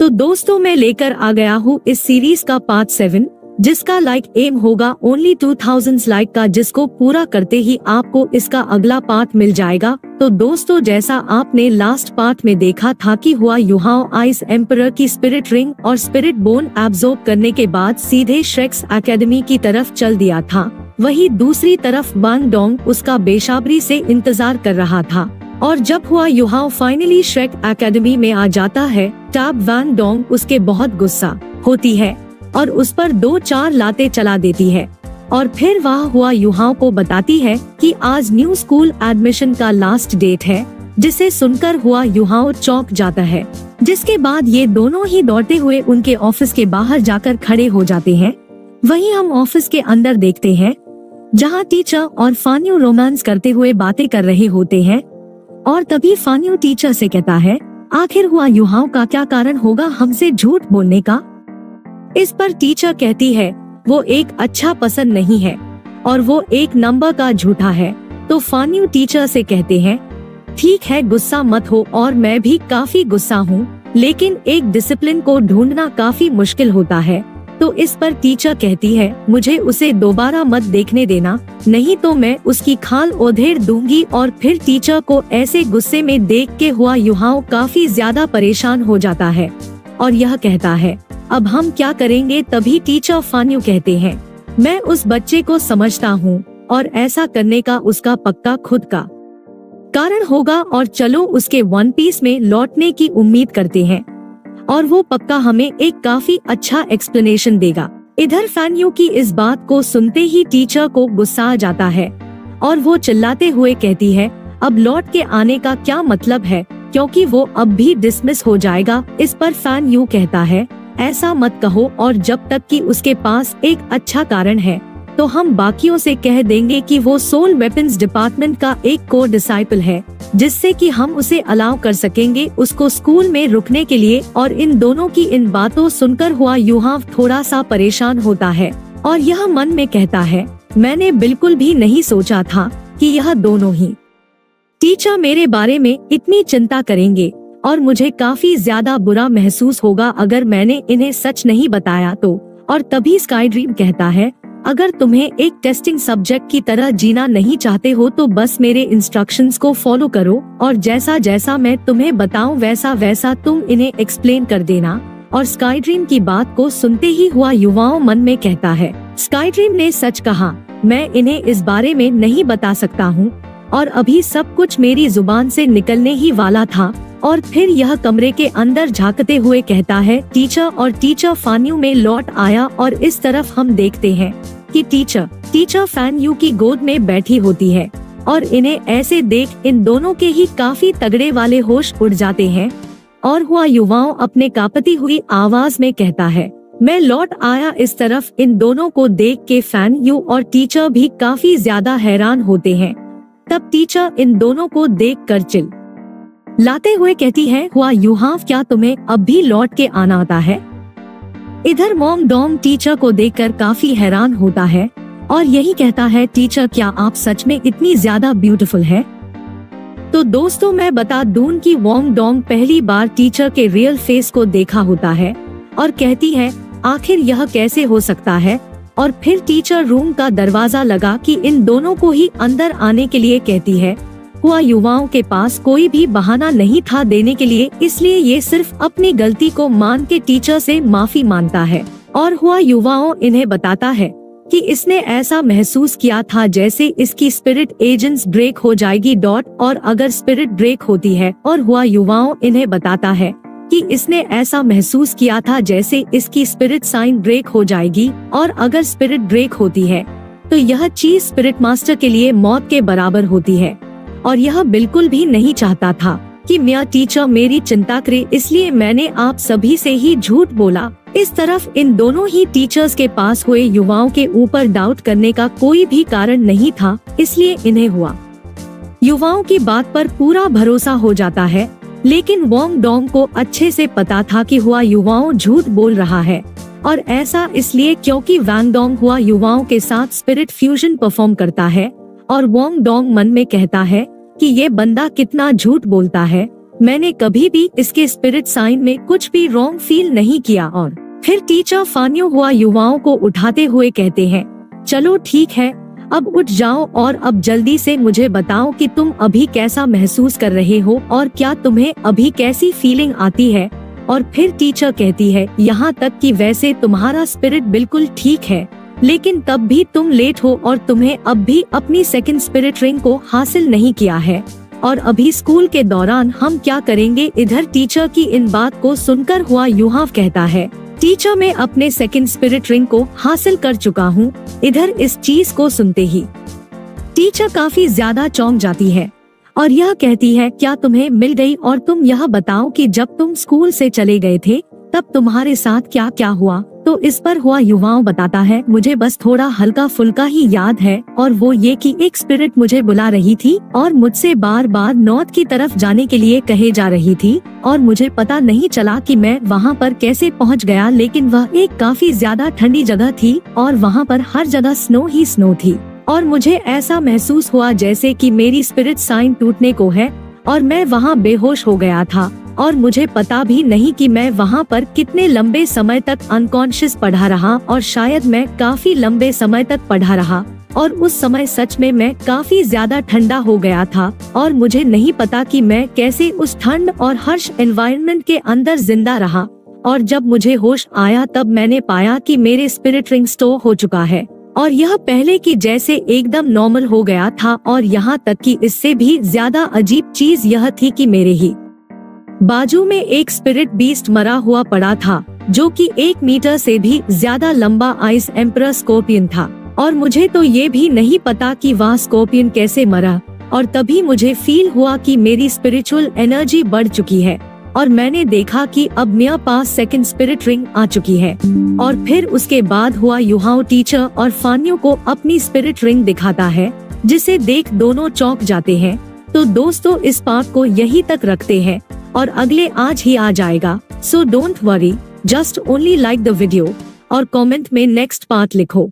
तो दोस्तों मैं लेकर आ गया हूँ इस सीरीज का पार्ट 7, जिसका लाइक एम होगा ओनली 2000 लाइक का, जिसको पूरा करते ही आपको इसका अगला पार्ट मिल जाएगा। तो दोस्तों जैसा आपने लास्ट पार्ट में देखा था कि हुआ युहाओ आइस एम्परर की स्पिरिट रिंग और स्पिरिट बोन एब्जॉर्ब करने के बाद सीधे श्रेक्स एकेडमी की तरफ चल दिया था, वही दूसरी तरफ वांग डोंग उसका बेसब्री से इंतजार कर रहा था। और जब हुआ युहाओ फाइनली श्रेक एकेडमी में आ जाता है, तब वांग डोंग उसके बहुत गुस्सा होती है और उस पर 2-4 लाते चला देती है। और फिर वह हुआ युहाओ को बताती है कि आज न्यू स्कूल एडमिशन का लास्ट डेट है, जिसे सुनकर हुआ युहाओ चौंक जाता है। जिसके बाद ये दोनों ही दौड़ते हुए उनके ऑफिस के बाहर जाकर खड़े हो जाते हैं। वहीं हम ऑफिस के अंदर देखते हैं, जहाँ टीचर और फान्यू रोमांस करते हुए बातें कर रहे होते हैं। और तभी फान्यू टीचर से कहता है, आखिर हुआ युहाओ का क्या कारण होगा हमसे झूठ बोलने का। इस पर टीचर कहती है, वो एक अच्छा पसंद नहीं है और वो एक नंबर का झूठा है। तो फान्यू टीचर से कहते हैं, ठीक है गुस्सा मत हो, और मैं भी काफी गुस्सा हूँ, लेकिन एक डिसिप्लिन को ढूंढना काफी मुश्किल होता है। तो इस पर टीचर कहती है, मुझे उसे दोबारा मत देखने देना, नहीं तो मैं उसकी खाल उधेड़ दूंगी। और फिर टीचर को ऐसे गुस्से में देख के हुआ युहाओ काफी ज्यादा परेशान हो जाता है और यह कहता है, अब हम क्या करेंगे। तभी टीचर फान्यू कहते हैं, मैं उस बच्चे को समझता हूँ और ऐसा करने का उसका पक्का खुद का कारण होगा, और चलो उसके वन पीस में लौटने की उम्मीद करते हैं और वो पक्का हमें एक काफी अच्छा एक्सप्लेनेशन देगा। इधर फान्यू की इस बात को सुनते ही टीचर को गुस्सा आ जाता है और वो चिल्लाते हुए कहती है, अब लौट के आने का क्या मतलब है, क्योंकि वो अब भी डिसमिस हो जाएगा। इस पर फान्यू कहता है, ऐसा मत कहो, और जब तक कि उसके पास एक अच्छा कारण है तो हम बाकियों से कह देंगे कि वो सोल वेपन्स डिपार्टमेंट का एक कोर डिसाइपल है, जिससे कि हम उसे अलाउ कर सकेंगे उसको स्कूल में रुकने के लिए। और इन दोनों की इन बातों सुनकर हुआ युहाओ थोड़ा सा परेशान होता है और यह मन में कहता है, मैंने बिल्कुल भी नहीं सोचा था कि यह दोनों ही टीचर मेरे बारे में इतनी चिंता करेंगे, और मुझे काफी ज्यादा बुरा महसूस होगा अगर मैंने इन्हें सच नहीं बताया तो। और तभी स्काई ड्रीम कहता है, अगर तुम्हें एक टेस्टिंग सब्जेक्ट की तरह जीना नहीं चाहते हो तो बस मेरे इंस्ट्रक्शंस को फॉलो करो, और जैसा जैसा मैं तुम्हें बताऊं वैसा वैसा तुम इन्हें एक्सप्लेन कर देना। और स्काई ड्रीम की बात को सुनते ही हुआ युवाओं मन में कहता है, स्काई ड्रीम ने सच कहा, मैं इन्हें इस बारे में नहीं बता सकता हूँ, और अभी सब कुछ मेरी जुबान से निकलने ही वाला था। और फिर यह कमरे के अंदर झांकते हुए कहता है, टीचर। और टीचर फान्यू में लौट आया और इस तरफ हम देखते हैं कि टीचर फान्यू की गोद में बैठी होती है, और इन्हें ऐसे देख इन दोनों के ही काफी तगड़े वाले होश उड़ जाते हैं। और हुआ युवाओं अपने कांपती हुई आवाज में कहता है, मैं लौट आया। इस तरफ इन दोनों को देख के फान्यू और टीचर भी काफी ज्यादा हैरान होते हैं। तब टीचर इन दोनों को देख कर चिल्लाते हुए कहती है, हुआ युहाओ क्या तुम्हें अब भी लौट के आना आता है। इधर वांग डोंग टीचर को देखकर काफी हैरान होता है और यही कहता है, टीचर क्या आप सच में इतनी ज्यादा ब्यूटीफुल है। तो दोस्तों मैं बता दूं कि वांग डोंग पहली बार टीचर के रियल फेस को देखा होता है और कहती है, आखिर यह कैसे हो सकता है। और फिर टीचर रूम का दरवाजा लगा कि इन दोनों को ही अंदर आने के लिए कहती है। हुआ युवाओं के पास कोई भी बहाना नहीं था देने के लिए, इसलिए ये सिर्फ अपनी गलती को मान के टीचर से माफी मांगता है। और हुआ युवाओं इन्हें बताता है कि इसने ऐसा महसूस किया था जैसे इसकी स्पिरिट एजेंट्स ब्रेक हो जाएगी और अगर स्पिरिट ब्रेक होती है। और हुआ युवाओं इन्हें बताता है कि इसने ऐसा महसूस किया था जैसे इसकी स्पिरिट साइन ब्रेक हो जाएगी, और अगर स्पिरिट ब्रेक होती है तो यह चीज स्पिरिट मास्टर के लिए मौत के बराबर होती है। और यह बिल्कुल भी नहीं चाहता था कि मेरा टीचर मेरी चिंता करे, इसलिए मैंने आप सभी से ही झूठ बोला। इस तरफ इन दोनों ही टीचर्स के पास हुए युवाओं के ऊपर डाउट करने का कोई भी कारण नहीं था, इसलिए इन्हें हुआ युवाओं की बात पर पूरा भरोसा हो जाता है। लेकिन वांग डोंग को अच्छे से पता था कि हुआ युवाओं झूठ बोल रहा है, और ऐसा इसलिए क्योंकि वांग डोंग हुआ युवाओं के साथ स्पिरिट फ्यूजन परफॉर्म करता है। और वांग डोंग मन में कहता है कि ये बंदा कितना झूठ बोलता है, मैंने कभी भी इसके स्पिरिट साइन में कुछ भी रॉन्ग फील नहीं किया। और फिर टीचर फान्यो हुआ युवाओं को उठाते हुए कहते हैं, चलो ठीक है, अब उठ जाओ और अब जल्दी से मुझे बताओ कि तुम अभी कैसा महसूस कर रहे हो और क्या तुम्हें अभी कैसी फीलिंग आती है। और फिर टीचर कहती है, यहाँ तक कि वैसे तुम्हारा स्पिरिट बिल्कुल ठीक है, लेकिन तब भी तुम लेट हो और तुम्हें अब भी अपनी सेकंड स्पिरिट रिंग को हासिल नहीं किया है। और अभी स्कूल के दौरान हम क्या करेंगे। इधर टीचर की इन बात को सुनकर हुआ युहाव कहता है, टीचर मैं अपने सेकंड स्पिरिट रिंग को हासिल कर चुका हूँ। इधर इस चीज को सुनते ही टीचर काफी ज्यादा चौंक जाती है और यह कहती है, क्या तुम्हें मिल गई? और तुम यह बताओ कि जब तुम स्कूल से चले गए थे तब तुम्हारे साथ क्या क्या हुआ। तो इस पर हुआ युवाओं बताता है, मुझे बस थोड़ा हल्का फुल्का ही याद है और वो ये कि एक स्पिरिट मुझे बुला रही थी और मुझसे बार बार नॉर्थ की तरफ जाने के लिए कहे जा रही थी और मुझे पता नहीं चला कि मैं वहाँ पर कैसे पहुँच गया, लेकिन वह एक काफी ज्यादा ठंडी जगह थी और वहाँ पर हर जगह स्नो ही स्नो थी और मुझे ऐसा महसूस हुआ जैसे कि मेरी स्पिरिट साइन टूटने को है और मैं वहाँ बेहोश हो गया था और मुझे पता भी नहीं कि मैं वहाँ पर कितने लंबे समय तक अनकॉन्शियस पड़ा रहा और शायद मैं काफी लंबे समय तक पड़ा रहा और उस समय सच में मैं काफी ज्यादा ठंडा हो गया था और मुझे नहीं पता कि मैं कैसे उस ठंड और हर्ष एनवायरनमेंट के अंदर जिंदा रहा। और जब मुझे होश आया तब मैंने पाया कि मेरे स्पिरिट रिंग स्टोर हो चुका है और यह पहले की जैसे एकदम नॉर्मल हो गया था। और यहाँ तक कि इससे भी ज्यादा अजीब चीज यह थी कि मेरे ही बाजू में एक स्पिरिट बीस्ट मरा हुआ पड़ा था जो कि 1 मीटर से भी ज्यादा लंबा आइस एम्परर स्कॉर्पियन था और मुझे तो ये भी नहीं पता कि वह स्कॉर्पियन कैसे मरा। और तभी मुझे फील हुआ कि मेरी स्पिरिचुअल एनर्जी बढ़ चुकी है और मैंने देखा कि अब मेरे पास सेकंड स्पिरिट रिंग आ चुकी है। और फिर उसके बाद हुआ युहाओ टीचर और फान्यो को अपनी स्पिरिट रिंग दिखाता है, जिसे देख दोनों चौंक जाते हैं। तो दोस्तों इस पार्ट को यहीं तक रखते हैं और अगले आज ही आ जाएगा। So don't worry, just only like the video और कमेंट में नेक्स्ट पार्ट लिखो।